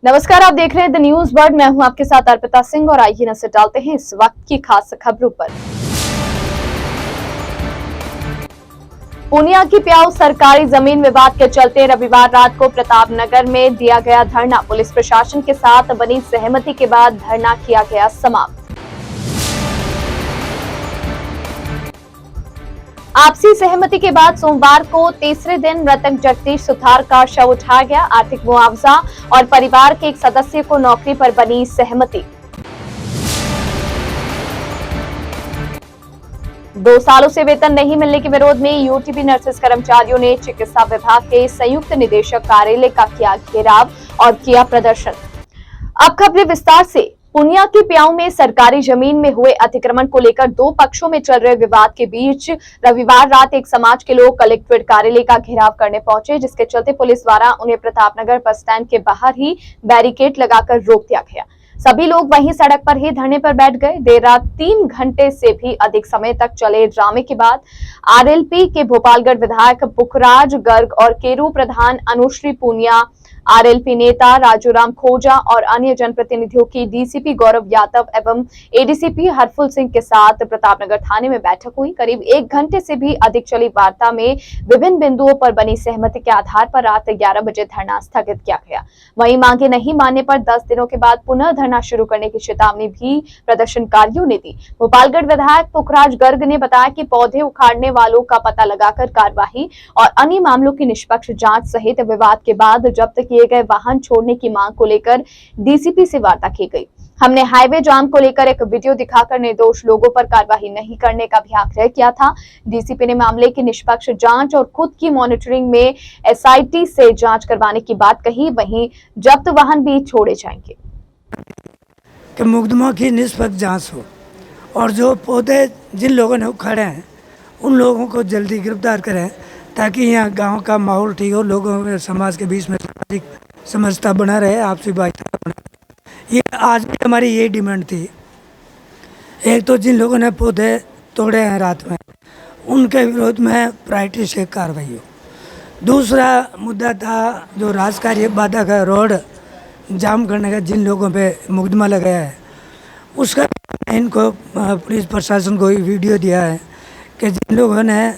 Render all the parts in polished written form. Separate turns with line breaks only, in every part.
नमस्कार, आप देख रहे हैं द न्यूज वर्ल्ड। मैं हूं आपके साथ अर्पिता सिंह और आइए नजर डालते हैं इस वक्त की खास खबरों पर। पूनिया की प्याऊ सरकारी जमीन विवाद के चलते रविवार रात को प्रतापनगर में दिया गया धरना। पुलिस प्रशासन के साथ बनी सहमति के बाद धरना किया गया समाप्त। आपसी सहमति के बाद सोमवार को तीसरे दिन मृतक जगदीश सुथार का शव उठाया गया। आर्थिक मुआवजा और परिवार के एक सदस्य को नौकरी पर बनी सहमति। 2 सालों से वेतन नहीं मिलने के विरोध में यूटीपी नर्सेस कर्मचारियों ने चिकित्सा विभाग के संयुक्त निदेशक कार्यालय का किया घेराव और किया प्रदर्शन। अब खबरें विस्तार से। पूनिया के प्याऊ में सरकारी जमीन में हुए अतिक्रमण को लेकर 2 पक्षों में चल रहे विवाद के बीच रविवार रात एक समाज के लोग कलेक्ट्रेट कार्यालय का घेराव करने पहुंचे, जिसके चलते पुलिस द्वारा उन्हें प्रतापनगर बस स्टैंड के बाहर ही बैरिकेड लगाकर रोक दिया गया। सभी लोग वहीं सड़क पर ही धरने पर बैठ गए। देर रात 3 घंटे से भी अधिक समय तक चले ड्रामे के बाद आरएलपी के भोपालगढ़ विधायक पुखराज गर्ग और केरू प्रधान अनुश्री पूनिया, आरएलपी नेता राजूराम खोजा और अन्य जनप्रतिनिधियों की डीसीपी गौरव यादव एवं एडीसीपी हरफुल सिंह के साथ प्रतापनगर थाने में बैठक हुई। करीब 1 घंटे से भी अधिक चली वार्ता में विभिन्न बिंदुओं पर बनी सहमति के आधार पर रात 11 बजे धरना स्थगित किया गया। वहीं मांगे नहीं मानने पर 10 दिनों के बाद पुनः धरना शुरू करने की चेतावनी भी प्रदर्शनकारियों ने दी। भोपालगढ़ विधायक पुखराज गर्ग ने बताया कि पौधे उखाड़ने वालों का पता लगाकर कार्रवाई और अन्य मामलों की निष्पक्ष जांच सहित विवाद के बाद जब्त किए गए वाहन छोड़ने की मांग को लेकर डीसीपी से वार्ता की गई। हमने हाईवे जाम को लेकर एक वीडियो दिखाकर निर्दोष लोगों पर कार्रवाई नहीं करने का भी आग्रह किया था। डीसीपी ने मामले की निष्पक्ष जांच और खुद की मॉनिटरिंग में एसआईटी से जांच करवाने की बात कही। वहीं जब्त वाहन भी छोड़े जाएंगे
कि मुकदमा की निष्पक्ष जांच हो और जो पौधे जिन लोगों ने उखाड़े हैं उन लोगों को जल्दी गिरफ्तार करें, ताकि यहाँ गांव का माहौल ठीक हो, लोगों में समाज के बीच में सामाजिक समझता बना रहे, आपसी भाईचारा बना रहे। ये आज भी हमारी ये डिमांड थी। एक तो जिन लोगों ने पौधे तोड़े हैं रात में, उनके विरोध में प्रायोरिटी से कार्रवाई हो। दूसरा मुद्दा था जो राजकार्य बाधा का रोड जाम करने का जिन लोगों पे मुकदमा लगाया है, उसका इनको पुलिस प्रशासन को वीडियो दिया है कि जिन लोगों ने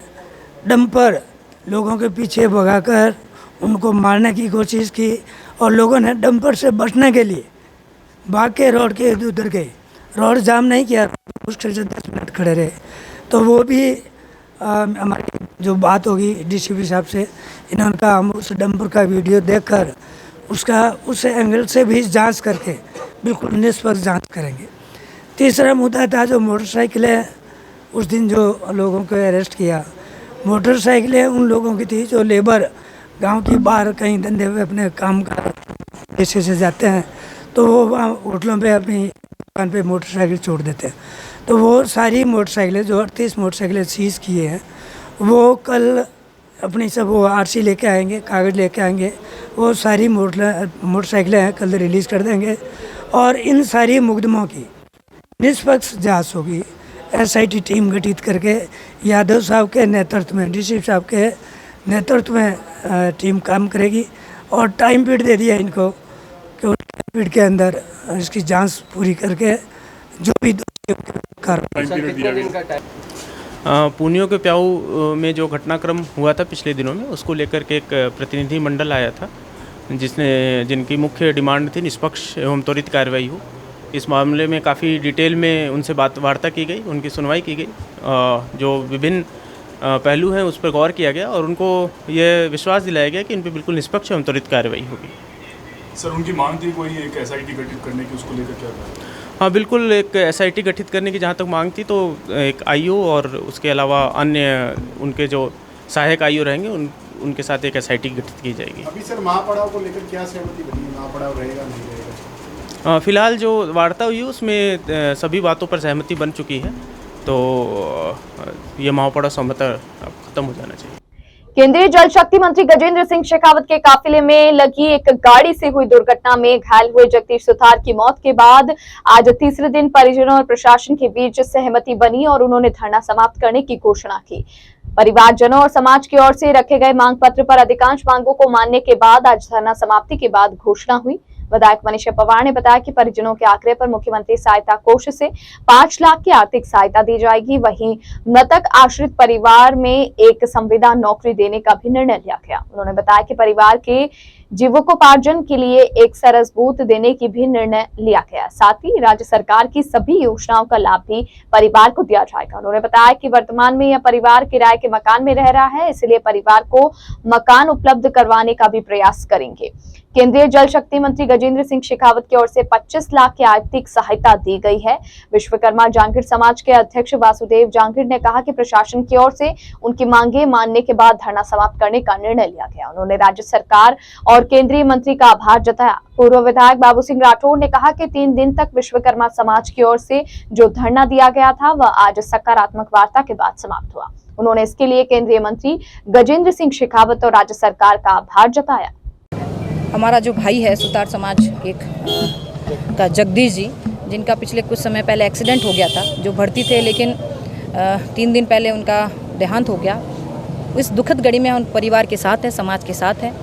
डंपर लोगों के पीछे भगाकर उनको मारने की कोशिश की और लोगों ने डंपर से बचने के लिए भाग के रोड के इधर उधर गए, रोड जाम नहीं किया, मुश्किल से 10 मिनट खड़े रहे। तो वो भी हमारी जो बात होगी डीसीपी साहब से, इन्होंने कहा हम उस डंपर का वीडियो देखकर उसका उस एंगल से भी जांच करके बिल्कुल निष्पक्ष जांच करेंगे। तीसरा मुद्दा था जो मोटरसाइकिलें, उस दिन जो लोगों को अरेस्ट किया, मोटरसाइकिलें उन लोगों की थी जो लेबर गांव की बाहर कहीं धंधे में अपने काम का पैसे से जाते हैं, तो वो वहाँ होटलों पे अपनी दुकान पे मोटरसाइकिल छोड़ देते हैं। तो वो सारी मोटरसाइकिलें जो 38 मोटरसाइकिलें सीज किए हैं, वो कल अपनी सब वो आरसी लेके आएंगे, कागज़ लेके आएंगे। वो सारी मोटरसाइकिलें हैं कल रिलीज़ कर देंगे और इन सारी मुकदमों की निष्पक्ष जाँच होगी। एसआईटी टीम गठित करके यादव साहब के नेतृत्व में, डीसीपी साहब के नेतृत्व में टीम काम करेगी और टाइम पीरियड दे दिया इनको कि उस टाइम पीरियड के अंदर इसकी जांच पूरी करके जो भी कार्रवाई।
पूनिया के प्याऊ में जो घटनाक्रम हुआ था पिछले दिनों में, उसको लेकर के एक प्रतिनिधि मंडल आया था जिनकी मुख्य डिमांड थी निष्पक्ष एवं त्वरित कार्रवाई हो। इस मामले में काफ़ी डिटेल में उनसे वार्ता की गई, उनकी सुनवाई की गई, जो विभिन्न पहलू हैं उस पर गौर किया गया और उनको ये विश्वास दिलाया गया कि इन पर बिल्कुल निष्पक्ष एवं त्वरित कार्रवाई होगी।
सर, उनकी मांग थी कोई एक एसआईटी गठित करने की, उसको लेकर क्या था?
हाँ बिल्कुल, एक एसआईटी गठित करने की जहाँ तक मांग थी, तो एक आईओ और उसके अलावा अन्य उनके जो सहायक आईओ रहेंगे उनके साथ एक एसआईटी गठित की जाएगी।
अभी सर महापड़ाव को लेकर क्या सहमति बनी? महापड़ाव रहेगा नहीं रहेगा?
फिलहाल जो वार्ता हुई उसमें सभी बातों पर सहमति बन चुकी है, तो ये महापड़ाव समझौता खत्म हो जाना चाहिए।
केंद्रीय जल शक्ति मंत्री गजेंद्र सिंह शेखावत के काफिले में लगी एक गाड़ी से हुई दुर्घटना में घायल हुए जगदीश सुथार की मौत के बाद आज तीसरे दिन परिजनों और प्रशासन के बीच सहमति बनी और उन्होंने धरना समाप्त करने की घोषणा की। परिवारजनों और समाज की ओर से रखे गए मांग पत्र पर अधिकांश मांगों को मानने के बाद आज धरना समाप्ति के बाद घोषणा हुई। विधायक मनीषा पवार ने बताया कि परिजनों के आग्रह पर मुख्यमंत्री सहायता कोष से 5 लाख की आर्थिक सहायता दी जाएगी। वहीं मृतक आश्रित परिवार में एक संविदा नौकरी देने का भी निर्णय लिया गया। उन्होंने बताया कि परिवार के जीविकोपार्जन के लिए एक सरस बूथ देने की भी निर्णय लिया गया। साथ ही राज्य सरकार की सभी योजनाओं का लाभ भी परिवार को दिया जाएगा। उन्होंने बताया कि वर्तमान में यह परिवार किराए के मकान में रह रहा है, इसलिए परिवार को मकान उपलब्ध करवाने का भी प्रयास करेंगे। केंद्रीय जल शक्ति मंत्री गजेंद्र सिंह शेखावत की ओर से 25 लाख की आर्थिक सहायता दी गई है। विश्वकर्मा जांगीर समाज के अध्यक्ष वासुदेव जांगीर ने कहा कि प्रशासन की ओर से उनकी मांगे मानने के बाद धरना समाप्त करने का निर्णय लिया गया। उन्होंने राज्य सरकार और केंद्रीय मंत्री का आभार जताया। पूर्व विधायक बाबू सिंह राठौर ने कहा कि 3 दिन तक विश्वकर्मा समाज की ओर से जो धरना दिया गया था वह आज सकारात्मक वार्ता के बाद समाप्त हुआ। उन्होंने इसके लिए केंद्रीय मंत्री गजेंद्र सिंह शेखावत और राज्य सरकार का आभार जताया।
हमारा जो भाई है सुतार समाज एक का जगदीश जी, जिनका पिछले कुछ समय पहले एक्सीडेंट हो गया था, जो भर्ती थे लेकिन 3 दिन पहले उनका देहांत हो गया। इस दुखद घड़ी में हम परिवार के साथ हैं, समाज के साथ हैं।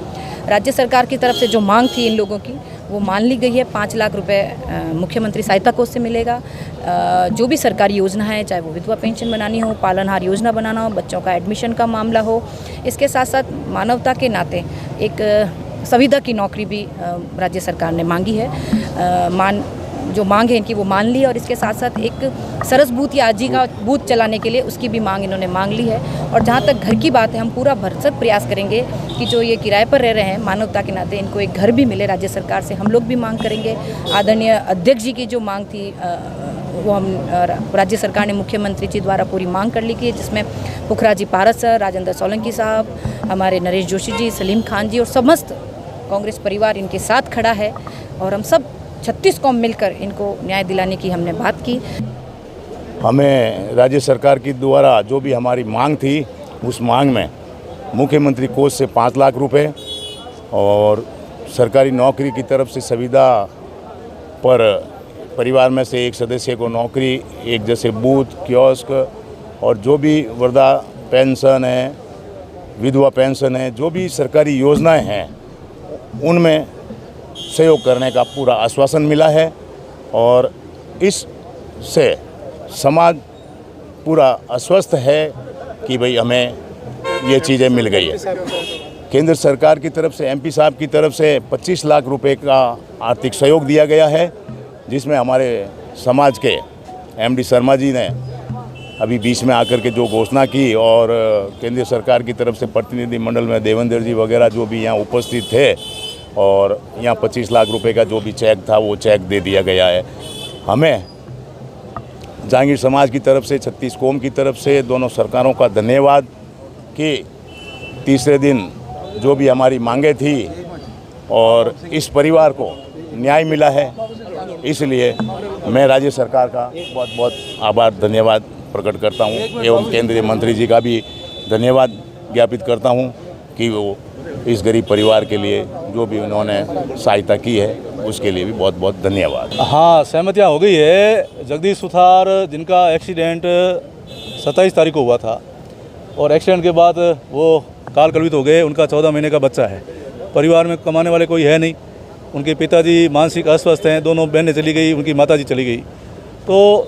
राज्य सरकार की तरफ से जो मांग थी इन लोगों की वो मान ली गई है। 5 लाख रुपए मुख्यमंत्री सहायता कोष से मिलेगा। जो भी सरकारी योजना है, चाहे वो विधवा पेंशन बनानी हो, पालनहार योजना बनाना हो, बच्चों का एडमिशन का मामला हो, इसके साथ साथ मानवता के नाते एक संविदा की नौकरी भी राज्य सरकार ने मांगी है। जो मांग है इनकी वो मान ली, और इसके साथ साथ एक सरस बूथ या आजीविका बूथ चलाने के लिए उसकी भी मांग इन्होंने मांग ली है। और जहाँ तक घर की बात है, हम पूरा भरसक प्रयास करेंगे कि जो ये किराए पर रह रहे हैं, मानवता के नाते इनको एक घर भी मिले राज्य सरकार से। हम लोग भी मांग करेंगे। आदरणीय अध्यक्ष जी की जो मांग थी वो हम राज्य सरकार ने मुख्यमंत्री जी द्वारा पूरी मांग कर ली की, जिसमें पुखराजी पारस सर, राजेंद्र सोलंकी साहब, हमारे नरेश जोशी जी, सलीम खान जी और समस्त कांग्रेस परिवार इनके साथ खड़ा है। और हम सब 36 कौम मिलकर इनको न्याय दिलाने की हमने बात की।
हमें राज्य सरकार की द्वारा जो भी हमारी मांग थी, उस मांग में मुख्यमंत्री कोष से 5 लाख रुपए और सरकारी नौकरी की तरफ से संविदा पर परिवार में से एक सदस्य को नौकरी, एक जैसे बूथ, कियोस्क और जो भी वृद्धा पेंशन है, विधवा पेंशन है, जो भी सरकारी योजनाएं हैं उनमें सहयोग करने का पूरा आश्वासन मिला है। और इससे समाज पूरा आश्वस्त है कि भाई हमें ये चीज़ें मिल गई है। केंद्र सरकार की तरफ से, एमपी साहब की तरफ से 25 लाख रुपए का आर्थिक सहयोग दिया गया है, जिसमें हमारे समाज के एमडी शर्मा जी ने अभी बीच में आकर के जो घोषणा की, और केंद्र सरकार की तरफ से प्रतिनिधि मंडल में देवेंद्र जी वगैरह जो भी यहाँ उपस्थित थे, और यहाँ 25 लाख रुपए का जो भी चेक था वो चेक दे दिया गया है। हमें जांगीर समाज की तरफ से, 36 कौम की तरफ से दोनों सरकारों का धन्यवाद कि तीसरे दिन जो भी हमारी मांगे थी और इस परिवार को न्याय मिला है, इसलिए मैं राज्य सरकार का बहुत बहुत आभार धन्यवाद प्रकट करता हूँ एवं केंद्रीय मंत्री जी का भी धन्यवाद ज्ञापित करता हूँ कि वो इस गरीब परिवार के लिए जो भी उन्होंने सहायता की है उसके लिए भी बहुत बहुत धन्यवाद।
हाँ, सहमतियाँ हो गई है। जगदीश सुथार जिनका एक्सीडेंट 27 तारीख को हुआ था और एक्सीडेंट के बाद वो काल कलवित हो गए। उनका 14 महीने का बच्चा है। परिवार में कमाने वाले कोई है नहीं। उनके पिताजी मानसिक अस्वस्थ हैं, दोनों बहनें चली गई, उनकी माताजी चली गई। तो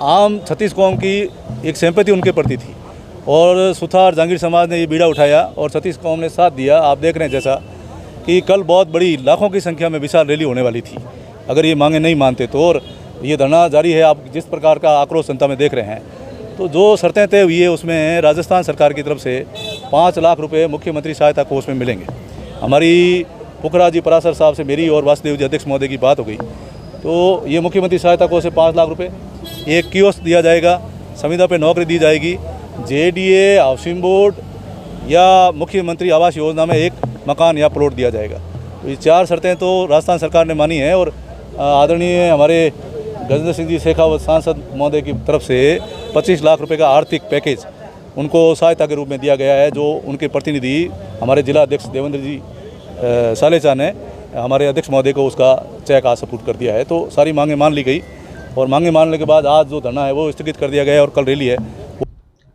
आम 36 कौम की एक सिंपैथी उनके प्रति थी और सुथार जांगीर समाज ने ये बीड़ा उठाया और 36 कौम ने साथ दिया। आप देख रहे हैं जैसा कि कल बहुत बड़ी लाखों की संख्या में विशाल रैली होने वाली थी अगर ये मांगे नहीं मानते तो। और ये धरना जारी है। आप जिस प्रकार का आक्रोश जनता में देख रहे हैं, तो जो शर्तें तय हुई है उसमें राजस्थान सरकार की तरफ से 5 लाख रुपए मुख्यमंत्री सहायता कोष में मिलेंगे। हमारी पुखराजी पराशर साहब से मेरी और वासुदेव जी अध्यक्ष महोदय की बात हो गई, तो ये मुख्यमंत्री सहायता कोष से 5 लाख रुपए, एक कियोस्क दिया जाएगा, संविदा पे नौकरी दी जाएगी, जेडीए, हाउसिंग बोर्ड या मुख्यमंत्री आवास योजना में एक मकान या प्लॉट दिया जाएगा। तो ये 4 शर्तें तो राजस्थान सरकार ने मानी है। और आदरणीय हमारे गजेंद्र सिंह जी शेखावत सांसद महोदय की तरफ से 25 लाख रुपए का आर्थिक पैकेज उनको सहायता के रूप में दिया गया है, जो उनके प्रतिनिधि हमारे जिला अध्यक्ष देवेंद्र जी सालेचा ने हमारे अध्यक्ष महोदय को उसका चेक आज सपुर्द कर दिया है। तो सारी मांगें मान ली गई और मांगें मानने के बाद आज जो धरना है वो स्थगित कर दिया गया है और कल रैली है।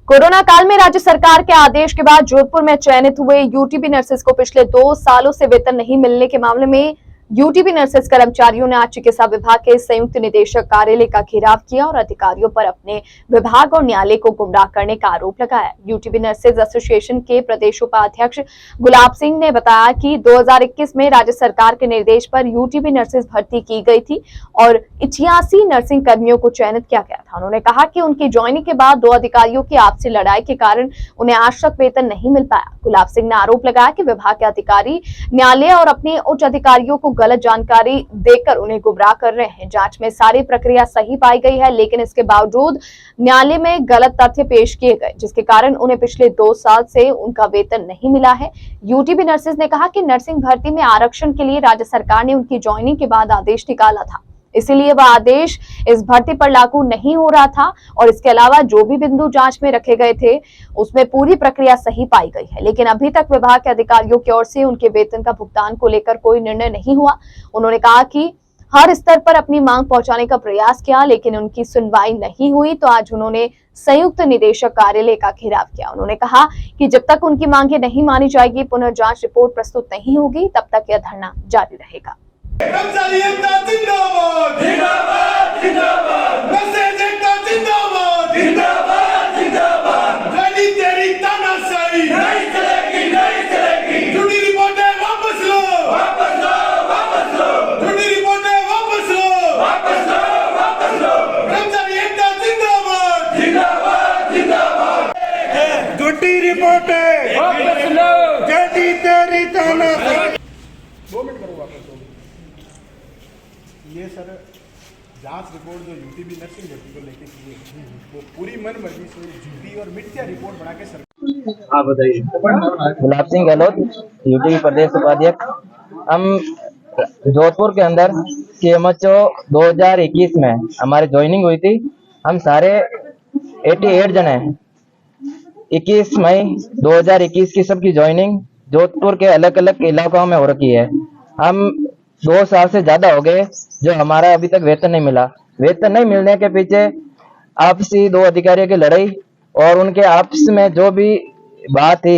कोरोना काल में राज्य सरकार के आदेश के बाद जोधपुर में चयनित हुए यूटीबी नर्सेस को पिछले 2 सालों से वेतन नहीं मिलने के मामले में यूटीबी नर्सेस कर्मचारियों ने आज चिकित्सा विभाग के संयुक्त निदेशक कार्यालय का घेराव किया और अधिकारियों पर अपने विभाग और न्यायालय को गुमराह करने का आरोप लगाया। यूटीबी नर्सेज एसोसिएशन के प्रदेश उपाध्यक्ष गुलाब सिंह ने बताया कि 2021 में राज्य सरकार के निर्देश पर यूटीबी नर्सेज भर्ती की गई थी और 88 नर्सिंग कर्मियों को चयनित किया गया था। उन्होंने कहा कि उनकी ज्वाइनिंग के बाद 2 अधिकारियों की आपसी लड़ाई के कारण उन्हें आज तक वेतन नहीं मिल पाया। गुलाब सिंह ने आरोप लगाया कि विभाग के अधिकारी न्यायालय और अपने उच्च अधिकारियों को गलत जानकारी देकर उन्हें गुमराह कर रहे हैं। जांच में सारी प्रक्रिया सही पाई गई है, लेकिन इसके बावजूद न्यायालय में गलत तथ्य पेश किए गए, जिसके कारण उन्हें पिछले 2 साल से उनका वेतन नहीं मिला है। यूटीबी नर्सेज ने कहा कि नर्सिंग भर्ती में आरक्षण के लिए राज्य सरकार ने उनकी ज्वाइनिंग के बाद आदेश निकाला था, इसीलिए वह आदेश इस भर्ती पर लागू नहीं हो रहा था और इसके अलावा जो भी बिंदु जांच में रखे गए थे उसमें पूरी प्रक्रिया सही पाई गई है, लेकिन अभी तक विभाग के अधिकारियों की ओर से उनके वेतन का भुगतान को लेकर कोई निर्णय नहीं हुआ। उन्होंने कहा कि हर स्तर पर अपनी मांग पहुंचाने का प्रयास किया, लेकिन उनकी सुनवाई नहीं हुई, तो आज उन्होंने संयुक्त निदेशक कार्यालय का घेराव किया। उन्होंने कहा कि जब तक उनकी मांगे नहीं मानी जाएगी, पुनर्जांच रिपोर्ट प्रस्तुत नहीं होगी, तब तक यह धरना जारी रहेगा।
कर्मचारी एकता जिंदाबाद जिंदाबाद जिंदाबाद नर्सेज एकता जिंदाबाद जिंदाबाद जिंदाबाद रेडी तेरी तानाशाही नहीं चलेगी झूठी रिपोर्टें वापस लो वापस लो वापस लो झूठी रिपोर्टें वापस लो वापस लो वापस लो कर्मचारी एकता जिंदाबाद जिंदाबाद जिंदाबाद झूठी रिपोर्टें वापस लो रेडी तेरी तानाशाही
2 मिनट करो वापस। ये सर जांच रिपोर्ट जो यूटीबी नर्सिंग भर्ती को लेके की है वो पूरी मन मर्जी से झूठी और मिथ्या रिपोर्ट बना के सरकार।
आप बताइए। गुलाब सिंह गहलोत, यूटीबी प्रदेश उपाध्यक्ष। हम जोधपुर के अंदर CMHO 2021 में हमारी ज्वाइनिंग हुई थी। हम सारे 88 जन हैं। 21 मई 2021 की सबकी ज्वाइनिंग जोधपुर के अलग अलग इलाकों में हो रखी है। हम 2 साल से ज्यादा हो गए जो हमारा अभी तक वेतन नहीं मिला। वेतन नहीं मिलने के पीछे आपसी 2 अधिकारियों की लड़ाई और उनके आपस में जो भी बात थी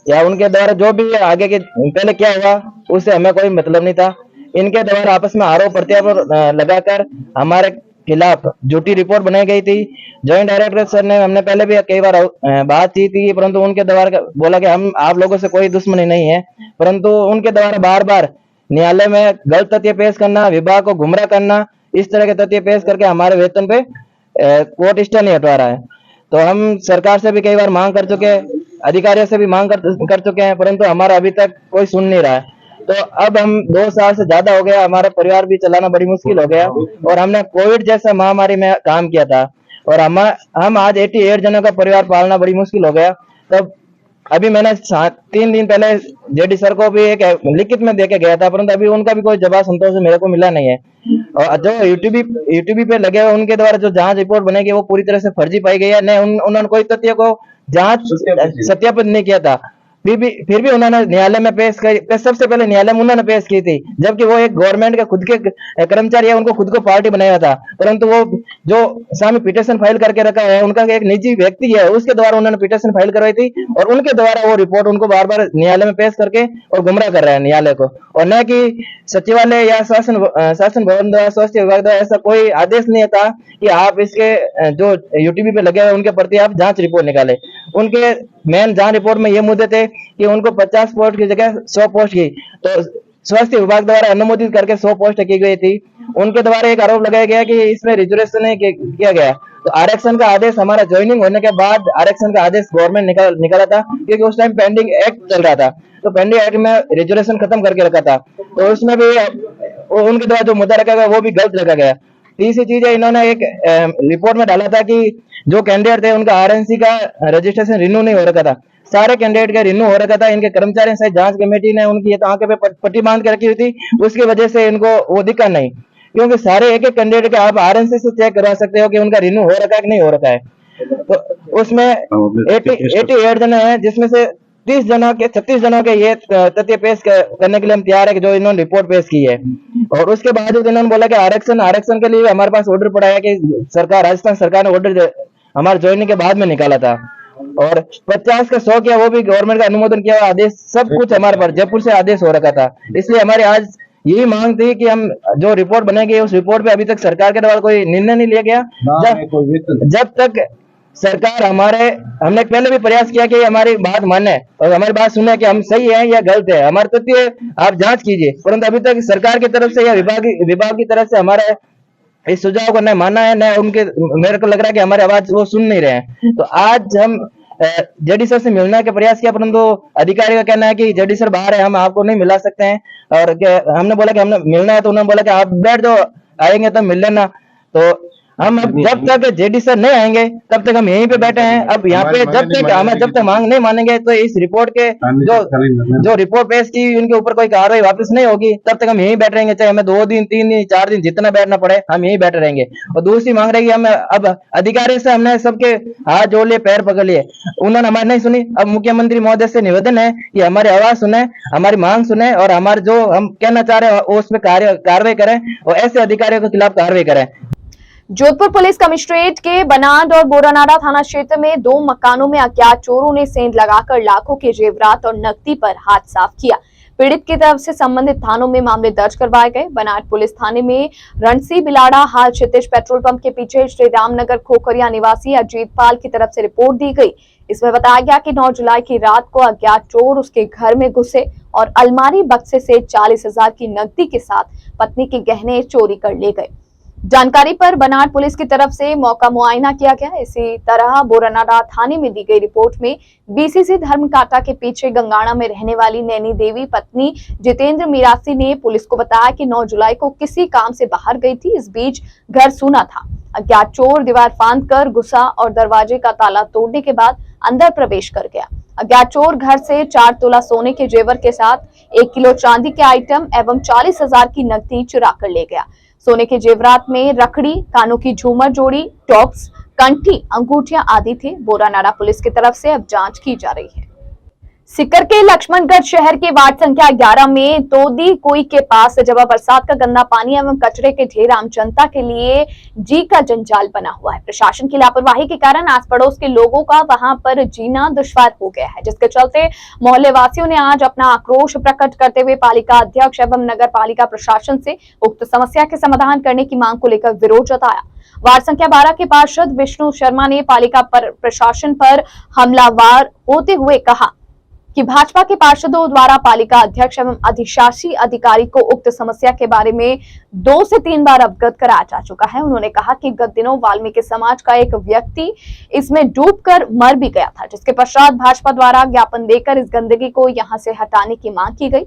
या उनके द्वारा जो भी आगे के पहले क्या हुआ उससे हमें कोई मतलब नहीं था। इनके द्वारा आपस में आरोप प्रत्यारोप लगाकर हमारे खिलाफ झूठी रिपोर्ट बनाई गई थी। ज्वाइंट डायरेक्टर सर ने हमने पहले भी कई बार बात की थी, परंतु उनके द्वारा बोला कि हम आप लोगों से कोई दुश्मनी नहीं है, परंतु उनके द्वारा बार बार न्यायालय में गलत तथ्य पेश करना, विभाग को गुमराह करना, इस तरह के तथ्य पेश करके हमारे वेतन पे कोर्ट स्टे नहीं हटवा रहा है। तो हम सरकार से भी कई बार मांग कर चुके हैं, अधिकारियों से भी मांग कर चुके हैं, परंतु हमारा अभी तक कोई सुन नहीं रहा है। तो अब हम 2 साल से ज्यादा हो गया, हमारा परिवार भी चलाना बड़ी मुश्किल हो गया और हमने कोविड जैसा महामारी में काम किया था और हम आज 88 जनों का परिवार पालना बड़ी मुश्किल हो गया। तब अभी मैंने 3 दिन पहले जेडी सर को भी एक लिखित में देके गया था, परंतु अभी उनका भी कोई जवाब संतोष से मेरे को मिला नहीं है। और जो यूटीबी पे लगे हुए उनके द्वारा जो जांच रिपोर्ट बनेगी वो पूरी तरह से फर्जी पाई गई है। नहीं, उन्होंने कोई तथ्य को जांच सत्यापित नहीं किया था। फिर भी उन्होंने न्यायालय में पेश कर, सबसे पहले न्यायालय में उन्होंने पेश की थी, जबकि वो एक गवर्नमेंट के खुद के कर्मचारी है, उनको खुद को पार्टी बनाया था, परंतु वो जो सामने पिटीशन फाइल करके रखा है उनका एक निजी व्यक्ति है, उसके द्वारा उन्होंने पिटीशन फाइल करवाई थी और उनके द्वारा वो रिपोर्ट उनको बार बार न्यायालय में पेश करके और गुमराह कर रहे हैं न्यायालय को। और न कि सचिवालय या शासन भवन द्वारा, स्वास्थ्य विभाग द्वारा ऐसा कोई आदेश नहीं था कि आप इसके जो यूटीबी पे लगे हुए उनके प्रति आप जांच रिपोर्ट निकाले। उनके मेन जांच रिपोर्ट में ये मुद्दे थे कि उनको 50 पोस्ट की जगह 100 पोस्ट की, तो स्वास्थ्य विभाग द्वारा अनुमोदित करके 100 पोस्ट की गई थी। उनके द्वारा एक आरोप लगाया गया कि इसमें रिजर्वेशन नहीं किया गया। तो आरक्षण का आदेश हमारा ज्वाइनिंग होने के बाद आरक्षण का आदेश गवर्नमेंट निकाला था, क्योंकि उस टाइम पेंडिंग एक्ट चल रहा था, तो पेंडिंग एक्ट में रिजर्वेशन खत्म करके रखा था, तो उसमें भी उनके द्वारा जो मुद्दा रखा गया वो भी गलत रखा गया। तीसरी चीज है, इन्होंने एक रिपोर्ट में डाला था कि जो कैंडिडेट थे उनका RNC का रजिस्ट्रेशन रिन्यू नहीं हो रखा था। सारे कैंडिडेट का रिन्यू हो रखा था। इनके कर्मचारी से जांच कमेटी ने उनकी ये तो आंखें पे पट्टी बांध के रखी हुई थी, उसकी वजह से इनको वो दिक्कत नहीं, क्योंकि सारे एक एक कैंडिडेट के आप RNC से चेक करवा सकते हो कि उनका रिन्यू हो रखा है कि नहीं हो रखा है। तो उसमें 88 जन है, जिसमें से 36 जनों के ये तथ्य पेश करने के लिए हम तैयार है कि जो इन्होंने रिपोर्ट पेश की है। और उसके बाद इन्होंने बोला कि आरक्षण के लिए हमारे पास ऑर्डर पड़ा है कि राजस्थान सरकार ने ऑर्डर हमारे ज्वाइनिंग के बाद में निकाला था, और 50 का 100 किया, वो भी गवर्नमेंट का अनुमोदन किया आदेश, सब कुछ हमारे पास जयपुर से आदेश हो रखा था। इसलिए हमारे आज यही मांग थी कि हम जो रिपोर्ट बनेगी उस रिपोर्ट पे अभी तक सरकार के द्वारा कोई निर्णय नहीं लिया गया। जब तक सरकार हमने पहले भी प्रयास किया कि हमारी बात माने और हमारी बात सुने कि हम सही है या गलत है, हमारे तथ्य आप जांच कीजिए, परंतु अभी तक सरकार की तरफ से या विभाग की तरफ से हमारे इस सुझाव को न माना है, न उनके, मेरे को लग रहा है कि हमारी आवाज वो सुन नहीं रहे हैं। तो आज हम जेडी सर से मिलने का प्रयास किया, परंतु अधिकारी का कहना है कि जेडी सर बाहर है, हम आपको नहीं मिला सकते हैं। और हमने बोला कि हमने मिलना है, तो उन्होंने बोला कि आप बैठ जाओ, आएंगे तब मिल लेना। तो हम जब तक जेडी सर नहीं आएंगे तब तक हम यहीं पे बैठे हैं। अब यहाँ पे जब तक मांग नहीं मानेंगे तो इस रिपोर्ट के जो रिपोर्ट पेश की उनके ऊपर कोई कार्रवाई वापस नहीं होगी, तब तक हम यहीं बैठे रहेंगे, चाहे हमें 2 दिन 3 दिन 4 दिन जितना बैठना पड़े, हम यहीं बैठे रहेंगे। और दूसरी मांग रहेगी, हम अब अधिकारी से हमने सबके हाथ जोड़ लिए, पैर पकड़ लिए, उन्होंने हमारी नहीं सुनी। अब मुख्यमंत्री महोदय से निवेदन है कि हमारी आवाज सुने, हमारी मांग सुने और हमारे जो हम कहना चाह रहे हैं उस पर कार्रवाई करें और ऐसे अधिकारियों के खिलाफ कार्रवाई करें।
जोधपुर पुलिस कमिश्नरेट के बनाड और बोरानाडा थाना क्षेत्र में 2 मकानों में अज्ञात चोरों ने सेंध लगाकर लाखों के जेवरात और नकदी पर हाथ साफ किया। पीड़ित की तरफ से संबंधित थानों में मामले दर्ज करवाए गए। बनाड पुलिस थाने में रणसी बिलाड़ा हाल क्षितिज पेट्रोल पंप के पीछे श्री रामनगर खोखरिया निवासी अजीत पाल की तरफ से रिपोर्ट दी गई। इसमें बताया गया कि 9 जुलाई की रात को अज्ञात चोर उसके घर में घुसे और अलमारी बक्से से 40,000 की नकदी के साथ पत्नी के गहने चोरी कर ले गए। जानकारी पर बनाड पुलिस की तरफ से मौका मुआयना किया गया। इसी तरह बोरानाडा थाने में दी गई रिपोर्ट में बीसीसी धर्मकाटा के पीछे गंगाना में रहने वाली नैनी देवी पत्नी जितेंद्र मीरासी ने पुलिस को बताया कि 9 जुलाई को किसी काम से बाहर गई थी। इस बीच घर सूना था। अज्ञात चोर दीवार फांद कर घुसा और दरवाजे का ताला तोड़ने के बाद अंदर प्रवेश कर गया। अज्ञात चोर घर से 4 तोला सोने के जेवर के साथ 1 किलो चांदी के आइटम एवं 40,000 की नकदी चुरा कर ले गया। सोने के जेवरात में रखड़ी, कानों की झूमर जोड़ी, टॉप्स, कंठी, अंगूठियां आदि थे। बोरानाडा पुलिस की तरफ से अब जांच की जा रही है। सीकर के लक्ष्मणगढ़ शहर के वार्ड संख्या 11 में तोदी कोई के पास जब बरसात का गंदा पानी एवं कचरे के ढेर आम जनता के लिए जी का जंजाल बना हुआ है। प्रशासन की लापरवाही के कारण आस पड़ोस के लोगों का वहां पर जीना दुश्वार हो गया है, जिसके चलते मोहल्ले वासियों ने आज अपना आक्रोश प्रकट करते हुए पालिका अध्यक्ष एवं नगर पालिका प्रशासन से उक्त समस्या के समाधान करने की मांग को लेकर विरोध जताया। वार्ड संख्या 12 के पार्षद विष्णु शर्मा ने पालिका प्रशासन पर हमलावर होते हुए कहा कि भाजपा के पार्षदों द्वारा पालिका अध्यक्ष एवं अधिशासी अधिकारी को उक्त समस्या के बारे में 2 से 3 बार अवगत कराया जा चुका है। उन्होंने कहा कि गत दिनों वाल्मीकि समाज का एक व्यक्ति इसमें डूबकर मर भी गया था, जिसके पश्चात भाजपा द्वारा ज्ञापन देकर इस गंदगी को यहां से हटाने की मांग की गई।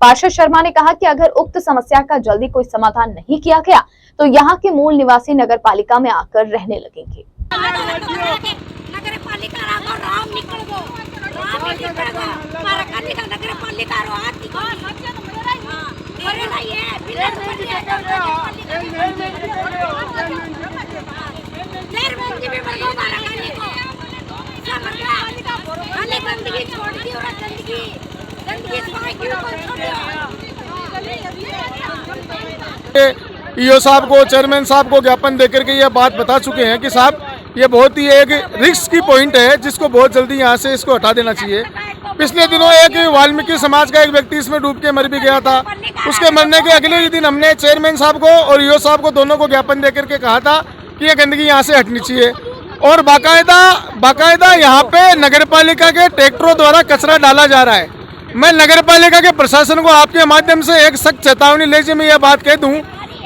पार्षद शर्मा ने कहा कि अगर उक्त समस्या का जल्दी कोई समाधान नहीं किया गया तो यहाँ के मूल निवासी नगर पालिका में आकर रहने लगेंगे।
ईओ साहब को, चेयरमैन साहब को ज्ञापन देकर के ये बात बता चुके हैं कि साहब ये बहुत ही एक रिस्क की पॉइंट है, जिसको बहुत जल्दी यहाँ से इसको हटा देना चाहिए। पिछले दिनों एक वाल्मीकि समाज का एक व्यक्ति इसमें डूब के मर भी गया था। उसके मरने के अगले ही दिन हमने चेयरमैन साहब को और ईओ साहब को दोनों को ज्ञापन देकर के कहा था कि ये गंदगी यहाँ से हटनी चाहिए। और बाकायदा यहाँ पे नगर पालिका के ट्रैक्टरों द्वारा कचरा डाला जा रहा है। मैं नगर पालिका के प्रशासन को आपके माध्यम से एक सख्त चेतावनी ले मैं ये बात कह दूं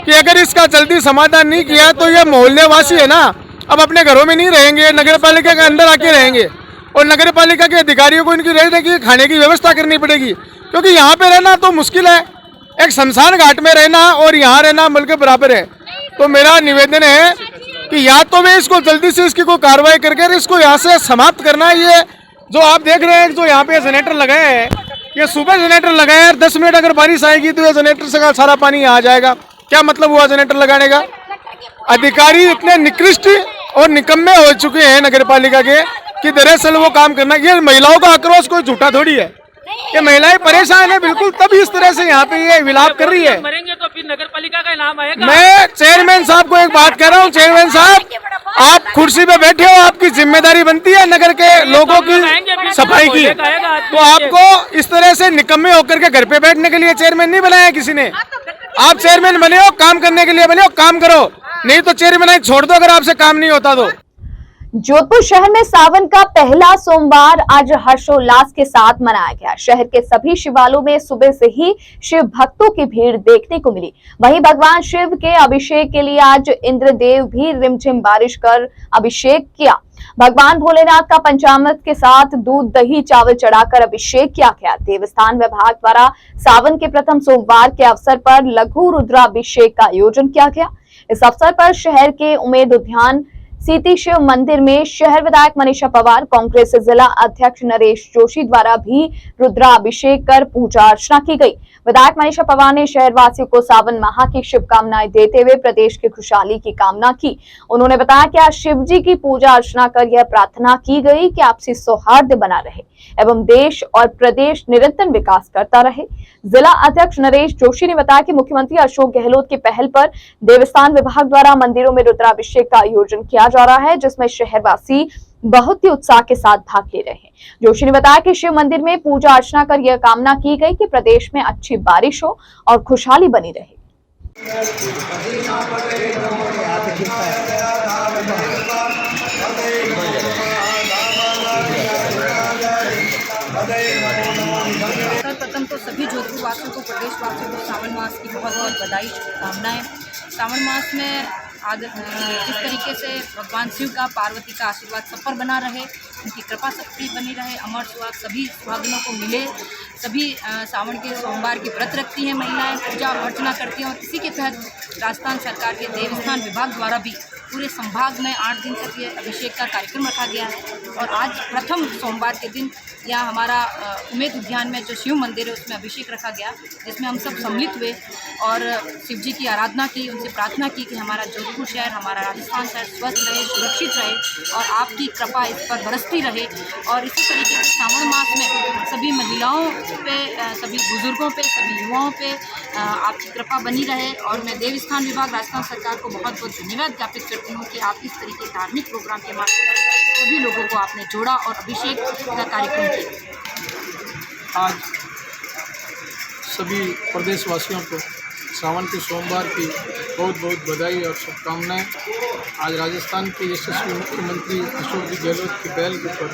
कि अगर इसका जल्दी समाधान नहीं किया तो ये मोहल्ले वासी है ना, अब अपने घरों में नहीं रहेंगे, नगर पालिका के अंदर आके रहेंगे और नगर पालिका के अधिकारियों को इनकी रहने की, खाने की व्यवस्था करनी पड़ेगी, क्योंकि यहाँ पे रहना तो मुश्किल है। एक शमशान घाट में रहना और यहाँ रहना मिल के बराबर है। तो मेरा निवेदन है कि या तो वे इसको जल्दी से इसकी कोई कार्रवाई करके इसको यहाँ से समाप्त करना है। ये जो आप देख रहे हैं, जो यहाँ पे जनरेटर लगाए हैं, ये सुबह जनरेटर लगाए हैं, 10 मिनट अगर बारिश आएगी तो ये जनरेटर से सारा पानी आ जाएगा। क्या मतलब हुआ जनरेटर लगाने का? अधिकारी इतने निकृष्ट और निकम्मे हो चुके हैं नगर पालिका के कि दरअसल वो काम करना, ये महिलाओं का आक्रोश कोई झूठा थोड़ी है। ये महिलाएं परेशान है बिल्कुल, तभी इस तरह से यहाँ पे ये विलाप कर रही है।
मरेंगे तो फिर नगर पालिका का नाम आएगा।
मैं चेयरमैन साहब को एक बात कह रहा हूँ, चेयरमैन साहब आप कुर्सी पे बैठे हो, आपकी जिम्मेदारी बनती है नगर के लोगों की सफाई की, तो आपको इस तरह से निकम्मे होकर के घर पे बैठने के लिए चेयरमैन नहीं बनाया किसी ने। आप चेयरमैन बने हो, काम करने के लिए बने हो, काम करो, नहीं तो चेयरमैन छोड़ दो अगर आपसे काम नहीं होता तो।
जोधपुर शहर में सावन का पहला सोमवार आज हर्षोल्लास के साथ मनाया गया। शहर के सभी शिवालयों में सुबह से ही शिव भक्तों की भीड़ देखने को मिली। वहीं भगवान शिव के अभिषेक के लिए आज इंद्रदेव भी रिमझिम बारिश कर अभिषेक किया। भगवान भोलेनाथ का पंचामृत के साथ दूध दही चावल चढ़ाकर अभिषेक किया गया। देवस्थान विभाग द्वारा सावन के प्रथम सोमवार के अवसर पर लघु रुद्राभिषेक का आयोजन किया गया। इस अवसर पर शहर के उमेद उद्यान सीती शिव मंदिर में शहर विधायक मनीषा पवार, कांग्रेस जिला अध्यक्ष नरेश जोशी द्वारा भी रुद्राभिषेक कर पूजा अर्चना की गई। विधायक मनीषा पवार ने शहरवासियों को सावन माह की शुभकामनाएं देते हुए प्रदेश की खुशहाली की कामना की। उन्होंने बताया कि आज शिव जी की पूजा अर्चना कर यह प्रार्थना की गई कि आपसी सौहार्द बना रहे एवं देश और प्रदेश निरंतर विकास करता रहे। जिला अध्यक्ष नरेश जोशी ने बताया कि मुख्यमंत्री अशोक गहलोत की पहल पर देवस्थान विभाग द्वारा मंदिरों में रुद्राभिषेक का आयोजन किया जा रहा है, जिसमें शहरवासी बहुत ही उत्साह के साथ भाग ले रहे हैं। जोशी ने बताया कि शिव मंदिर में पूजा अर्चना कर यह कामना की गई कि प्रदेश में अच्छी बारिश हो और खुशहाली बनी रहे।
सर्वप्रथम तो सभी जोधपुर वासियों को, प्रदेश वासियों को सावन मास की बहुत बहुत बधाई, शुभकामनाएं। सावन मास में आज जिस तरीके से भगवान शिव का, पार्वती का आशीर्वाद सब पर बना रहे, उनकी कृपा शक्ति बनी रहे, अमर सुहाग सभी सुहागिनों को मिले। सभी सावन के सोमवार की व्रत रखती हैं महिलाएं, पूजा अर्चना करती हैं और इसी के तहत राजस्थान सरकार के देवस्थान विभाग द्वारा भी पूरे संभाग में 8 दिन तक ये अभिषेक का कार्यक्रम रखा गया है। और आज प्रथम सोमवार के दिन यहाँ हमारा उमेद उद्यान में जो शिव मंदिर है उसमें अभिषेक रखा गया, जिसमें हम सब सम्मिलित हुए और शिव जी की आराधना की, उनसे प्रार्थना की कि हमारा जोधपुर शहर, हमारा राजस्थान शहर स्वस्थ रहे, सुरक्षित रहे और आपकी कृपा इस पर बरसती रहे। और इसी तरीके से सावन मास में सभी महिलाओं पे, सभी बुजुर्गों पे, सभी युवाओं पे आपकी कृपा बनी रहे। और मैं देवस्थान विभाग, राजस्थान सरकार को बहुत बहुत धन्यवाद ज्ञापित करती हूँ कि आप इस तरीके धार्मिक प्रोग्राम के माध्यम से सभी लोगों को आपने जोड़ा और अभिषेक का कार्यक्रम किया।
आज सभी प्रदेशवासियों को सावन के सोमवार की बहुत बहुत बधाई और शुभकामनाएं। आज राजस्थान के यशस्वी मुख्यमंत्री अशोक जी गहलोत की पहल के ऊपर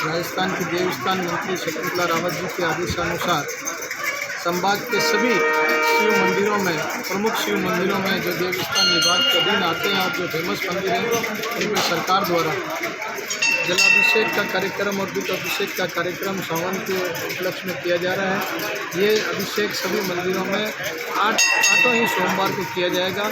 राजस्थान के देवस्थान मंत्री शकुंतला रावत जी के आदेशानुसार संभाग के सभी शिव मंदिरों में, प्रमुख शिव मंदिरों में जो देवस्थान विभाग के अधीन आते हैं और जो फेमस मंदिर हैं, उन पर सरकार द्वारा जलाभिषेक का कार्यक्रम और दूध अभिषेक का कार्यक्रम सावन के उपलक्ष्य में किया जा रहा है। ये अभिषेक सभी मंदिरों में आठों ही सोमवार को किया जाएगा।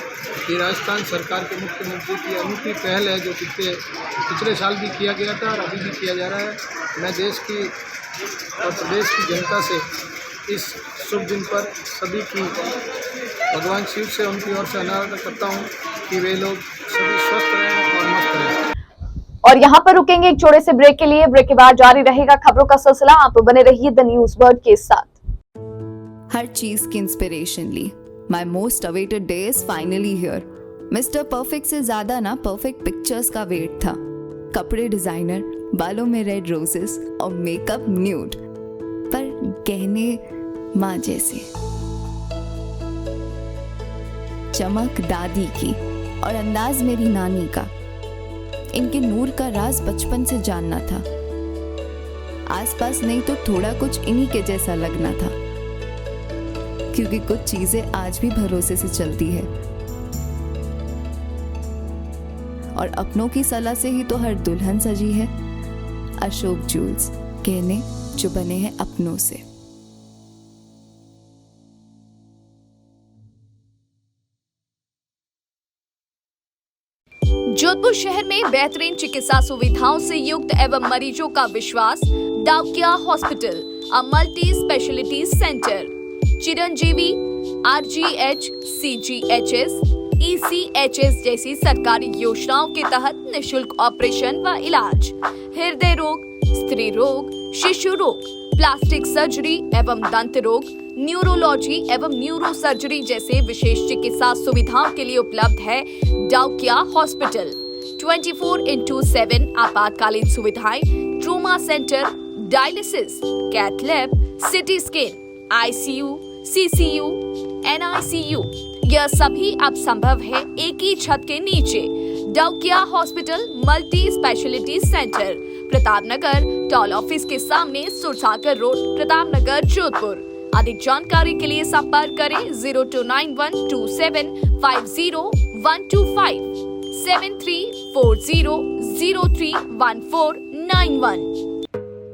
ये राजस्थान सरकार के मुख्यमंत्री की अनूठी पहल है, जो पिछले साल भी किया गया था और अभी भी किया जा रहा है। मैं देश की और प्रदेश की जनता से इस शुभ दिन पर सभी की भगवान शिव से, उनकी ओर से अनुरोध करता हूँ कि वे लोग सभी स्वस्थ रहें और मस्त रहें।
और यहाँ पर रुकेंगे एक छोटे से ब्रेक के लिए। ब्रेक के बाद जारी रहेगा खबरों का सिलसिला। आप बने रहिए द न्यूज वर्ल्ड के साथ।
हर चीज की इंस्पिरेशन ली। My most awaited day is finally here. Mister perfect से ज्यादा ना परफेक्ट पिक्चर्स का वेट था। कपड़े डिजाइनर, बालों में रेड रोजेस और मेकअप न्यूड, पर गहने माँ जैसे। चमक दादी की और अंदाज मेरी नानी का। इनके नूर का राज बचपन से जानना था। आसपास नहीं तो थोड़ा कुछ इन्हीं के जैसा लगना था, क्योंकि कुछ चीजें आज भी भरोसे से चलती है और अपनों की सलाह से ही तो हर दुल्हन सजी है। अशोक ज्वेल्स, गहने जो बने हैं अपनों से।
जोधपुर शहर में बेहतरीन चिकित्सा सुविधाओं से युक्त एवं मरीजों का विश्वास डाकिया hospital, a multi speciality centre. Chiranjeevi, RGH, CGHS, ECHS जैसी सरकारी योजनाओं के तहत निशुल्क ऑपरेशन व इलाज, हृदय रोग, स्त्री रोग, शिशु रोग,
प्लास्टिक सर्जरी एवं दंत रोग, न्यूरोलॉजी एवं न्यूरो सर्जरी जैसे विशेष चिकित्सा सुविधाओं के लिए उपलब्ध है डाउकिया हॉस्पिटल। 24/7 आपातकालीन सुविधाएं, trauma centre, dialysis, cath lab, CT scan, ICU, CCU, NICU, यह सभी अब संभव है एक ही छत के नीचे। Daukiya hospital multi speciality centre, Pratap Nagar, toll office के सामने, सुरसागर रोड, प्रताप नगर, जोधपुर। अधिक जानकारी के लिए संपर्क करें 02912750 7340031491।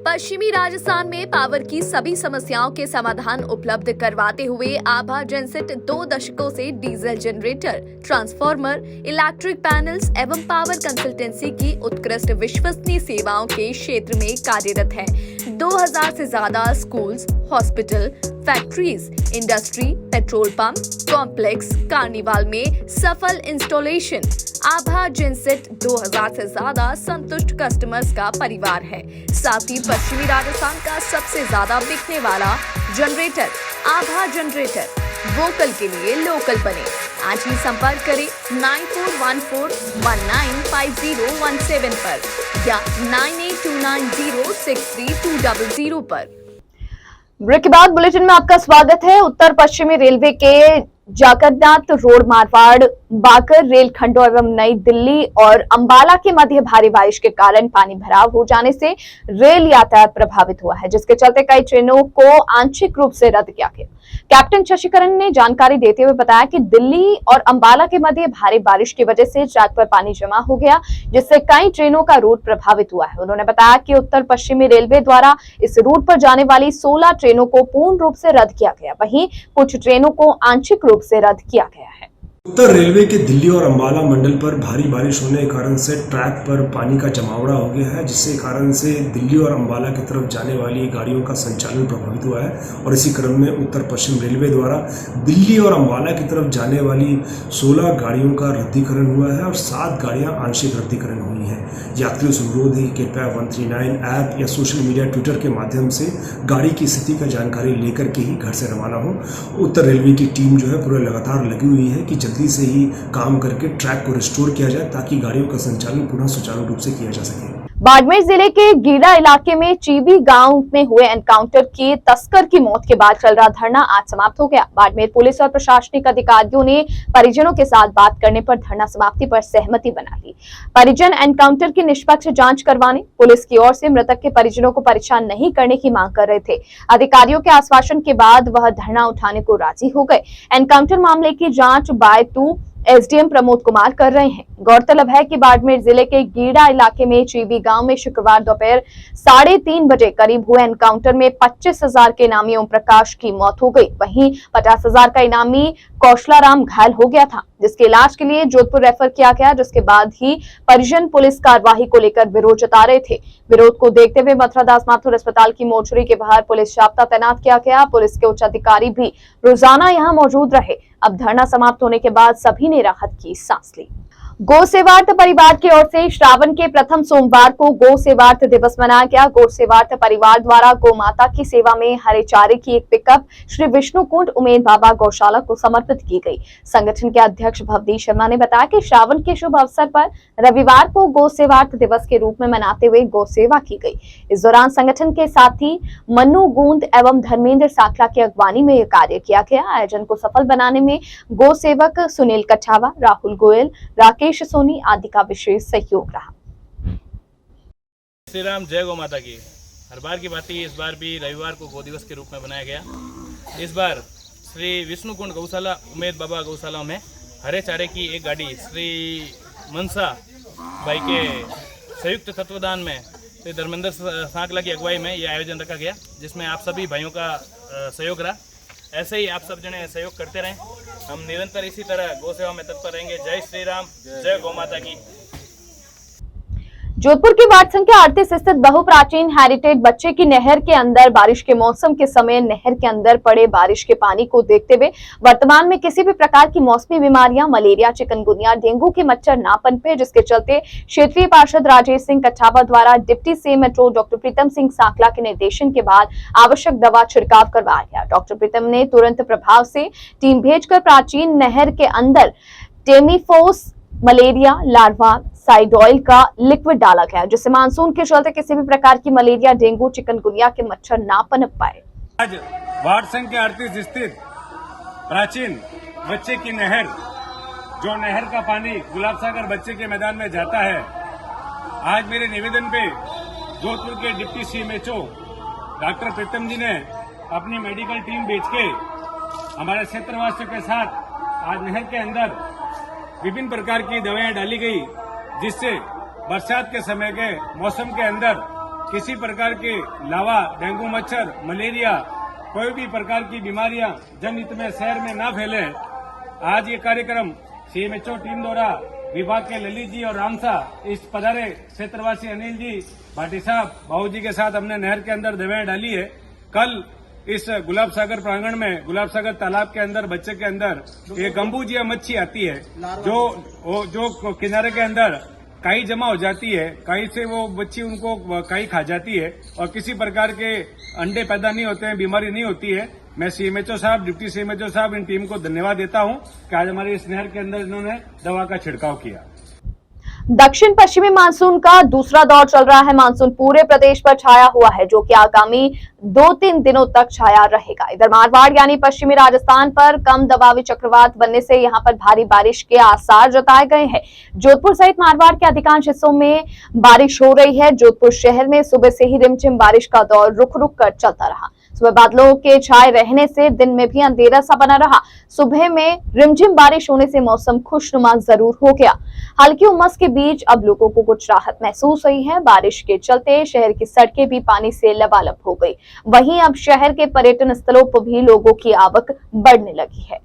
पश्चिमी राजस्थान में पावर की सभी समस्याओं के समाधान उपलब्ध करवाते हुए आभा जेनसेट 2 दशकों से diesel generator, transformer, electric panels एवं पावर कंसल्टेंसी की उत्कृष्ट विश्वसनीय सेवाओं के क्षेत्र में कार्यरत है। 2000 से ज्यादा schools, hospital, factories, industry, petrol pump, complex, carnival में सफल इंस्टॉलेशन। आभा जेनसेट 2000 से ज्यादा संतुष्ट कस्टमर्स का परिवार है। साथ ही पश्चिमी राजस्थान का सबसे ज्यादा बिकने वाला जनरेटर आभा जनरेटर। वोकल के लिए लोकल बने। आज ही संपर्क करें 9414195017 पर या 9829063200 पर।
ब्रेक के बाद बुलेटिन में आपका स्वागत है। उत्तर पश्चिमी रेलवे के जागन्नाथ रोड, मारवाड़, बाकर रेल खंडों एवं नई दिल्ली और अंबाला के मध्य भारी बारिश के कारण पानी भराव हो जाने से रेल यातायात प्रभावित हुआ है, जिसके चलते कई ट्रेनों को आंशिक रूप से रद्द किया गया। कैप्टन शशिकरण ने जानकारी देते हुए बताया कि दिल्ली और अंबाला के मध्य भारी बारिश की वजह से ट्रैक पर पानी जमा हो गया, जिससे कई ट्रेनों का रूट प्रभावित हुआ है। उन्होंने बताया कि उत्तर पश्चिमी रेलवे द्वारा इस रूट पर जाने वाली 16 ट्रेनों को पूर्ण रूप से रद्द किया गया, वहीं कुछ ट्रेनों को आंशिक रूप से रद्द किया गया है।
उत्तर रेलवे के दिल्ली और अंबाला मंडल पर भारी बारिश होने के कारण से ट्रैक पर पानी का जमावड़ा हो गया है, जिससे कारण से दिल्ली और अंबाला की तरफ जाने वाली गाड़ियों का संचालन प्रभावित हुआ है। और इसी क्रम में उत्तर पश्चिम रेलवे द्वारा दिल्ली और अंबाला की तरफ जाने वाली 16 गाड़ियों का रद्दीकरण हुआ है और 7 गाड़ियां आंशिक रद्दीकरण हुई हैं। यात्रियों से अनुरोध है कि कृपया 139 ऐप या सोशल मीडिया ट्विटर के माध्यम से गाड़ी की स्थिति का जानकारी लेकर के ही घर से रवाना हो। उत्तर रेलवे की टीम जो है पूरे लगातार लगी हुई है कि जल्दी से ही काम करके ट्रैक को रिस्टोर किया जाए, ताकि गाड़ियों का संचालन पुनः सुचारू रूप से किया जा सके।
बाड़मेर जिले के गीड़ा इलाके में चीबी गांव में हुए एनकाउंटर के तस्कर की मौत के बाद चल रहा धरना आज समाप्त हो गया। बाड़मेर पुलिस और प्रशासनिक अधिकारियों ने परिजनों के साथ बात करने पर धरना समाप्ति पर सहमति बना ली। परिजन एनकाउंटर की निष्पक्ष जांच करवाने पुलिस की ओर से मृतक के परिजनों को परेशान नहीं करने की मांग कर रहे थे। अधिकारियों के आश्वासन के बाद वह धरना उठाने को राजी हो गए। एनकाउंटर मामले की जांच बायतू एसडीएम प्रमोद कुमार कर रहे हैं। गौरतलब है कि बाड़मेर जिले के गीड़ा इलाके में चीबी गांव में शुक्रवार दोपहर 3:30 बजे करीब हुए एनकाउंटर में 25,000 के इनामी ओम प्रकाश की मौत हो गई। वहीं 50,000 का इनामी कौशलाराम घायल हो गया था, जिसके इलाज के लिए जोधपुर रेफर किया गया, जिसके बाद ही परिजन पुलिस कार्रवाई को लेकर विरोध जता रहे थे। विरोध को देखते हुए मथुरादास माथुर अस्पताल की मोर्चरी के बाहर पुलिस जाब्ता तैनात किया गया। पुलिस के उच्च अधिकारी भी रोजाना यहां मौजूद रहे। अब धरना समाप्त होने के बाद सभी ने राहत की सांस ली। गौ सेवार्थ परिवार की ओर से श्रावण के प्रथम सोमवार को गौ सेवार्थ दिवस मनाया गया। गौ सेवार्थ परिवार द्वारा गौ माता की सेवा में हरे चारे की एक पिकअप श्री विष्णु कुंड उमेद बाबा गौशाला को समर्पित की गई। संगठन के अध्यक्ष भवदीश शर्मा ने बताया कि श्रावण के शुभ अवसर पर रविवार को गौ सेवार्थ दिवस के रूप में मनाते हुए गौ सेवा की गई। इस दौरान संगठन के साथी मन्नू गूंद एवं धर्मेंद्र साखला की अगवानी में यह कार्य किया गया। आयोजन को सफल बनाने में गौ सेवक सुनील कछावा, राहुल गोयल, राकेश सोनी आदि का विशेष सहयोग रहा।
श्री राम, जय गौ माता की। हर बार की बात ही इस बार भी रविवार को गौ दिवस के रूप में बनाया गया। इस बार श्री विष्णु कुंड गौशाला उमेद बाबा गौशाला में हरे चारे की एक गाड़ी श्री मनसा भाई के संयुक्त तत्वाधान में श्री धर्मेंद्र सांकला की अगुवाई में यह आयोजन रखा गया, जिसमें आप सभी भाइयों का सहयोग रहा। ऐसे ही आप सब जने सहयोग करते रहें। हम निरंतर इसी तरह गौ सेवा में तत्पर रहेंगे। जय श्री राम, जय गौ माता की।
जोधपुर के वार्ड संख्या 38 स्थित बहुप्राचीन हेरिटेज बच्चे की नहर के अंदर बारिश के मौसम के समय नहर के अंदर पड़े बारिश के पानी को देखते हुए वर्तमान में किसी भी प्रकार की मौसमी बीमारियां, मलेरिया, चिकनगुनिया, डेंगू के मच्छर ना पनपे, जिसके चलते क्षेत्रीय पार्षद राजेश सिंह कछावा द्वारा deputy CM metro doctor Pritam Singh Sakla के निर्देशन के बाद आवश्यक दवा छिड़काव करवाया गया। डॉक्टर प्रीतम ने तुरंत प्रभाव से टीम भेजकर प्राचीन नहर के अंदर temephos malaria larva side oil का लिक्विड डाला गया, जिससे मानसून के चलते किसी भी प्रकार की मलेरिया, डेंगू, चिकनगुनिया के मच्छर ना पनप पाए।
आज वार्ड संख्या 38 स्थित प्राचीन बच्चे की नहर, जो नहर का पानी गुलाब सागर बच्चे के मैदान में जाता है, आज मेरे निवेदन पे जोधपुर के डिप्टी सीएमएचओ डॉक्टर प्रीतम जी ने अपनी मेडिकल टीम भेज के हमारे क्षेत्रवासियों के साथ आज नहर के अंदर विभिन्न प्रकार की दवाएं डाली गई, जिससे बरसात के समय के मौसम के अंदर किसी प्रकार के लावा, डेंगू मच्छर, मलेरिया, कोई भी प्रकार की बीमारियां जनहित में शहर में ना फैले। आज ये कार्यक्रम सीएमएचओ टीम द्वारा विभाग के ललित जी और रामसा इस पधारे क्षेत्रवासी अनिल जी भाटी साहब, बाबू जी के साथ हमने नहर के अंदर दवाएं डाली है। कल इस गुलाब सागर प्रांगण में, गुलाब सागर तालाब के अंदर बच्चे के अंदर एक गंबूजिया मच्छी आती है, जो किनारे के अंदर काई जमा हो जाती है, काई से वो बच्ची उनको काई खा जाती है और किसी प्रकार के अंडे पैदा नहीं होते हैं, बीमारी नहीं होती है। मैं सीएमएचओ साहब, डिप्टी सीएमएचओ साहब, इन टीम को धन्यवाद देता हूं कि आज हमारे इस नहर के अंदर इन्होंने दवा का छिड़काव किया।
दक्षिण पश्चिमी मानसून का दूसरा दौर चल रहा है। मानसून पूरे प्रदेश पर छाया हुआ है, जो कि आगामी 2-3 दिनों तक छाया रहेगा। इधर मारवाड़ यानी पश्चिमी राजस्थान पर कम दबावी चक्रवात बनने से यहां पर भारी बारिश के आसार जताए गए हैं। जोधपुर सहित मारवाड़ के अधिकांश हिस्सों में बारिश हो रही है। जोधपुर शहर में सुबह से ही रिमझिम बारिश का दौर रुक रुक कर चलता रहा। सुबह बादलों के छाए रहने से दिन में भी अंधेरा सा बना रहा। सुबह में रिमझिम बारिश होने से मौसम खुशनुमा जरूर हो गया। हल्की उमस के बीच अब लोगों को कुछ राहत महसूस हुई है। बारिश के चलते शहर की सड़कें भी पानी से लबालब हो गई। वहीं अब शहर के पर्यटन स्थलों पर भी लोगों की आवक बढ़ने लगी है।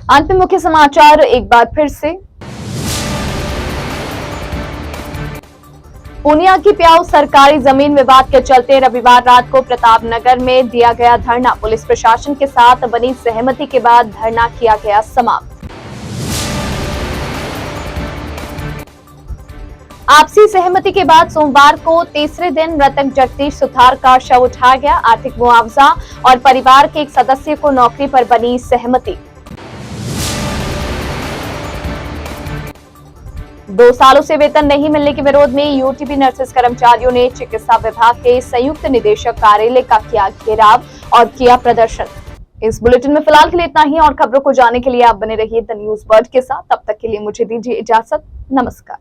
अंत में मुख्य समाचार एक बार फिर से। पूनिया की प्याऊ सरकारी जमीन विवाद के चलते रविवार रात को प्रताप नगर में दिया गया धरना। पुलिस प्रशासन के साथ बनी सहमति के बाद धरना किया गया समाप्त। आपसी सहमति के बाद सोमवार को तीसरे दिन मृतक जगदीश सुथार का शव उठाया गया। आर्थिक मुआवजा और परिवार के एक सदस्य को नौकरी पर बनी सहमति। 2 सालों से वेतन नहीं मिलने के विरोध में यूटीपी नर्सेस कर्मचारियों ने चिकित्सा विभाग के संयुक्त निदेशक कार्यालय का किया घेराव और किया प्रदर्शन। इस बुलेटिन में फिलहाल के लिए इतना ही और खबरों को जानने के लिए आप बने रहिए द न्यूज वर्ल्ड के साथ। तब तक के लिए मुझे दीजिए इजाजत। नमस्कार।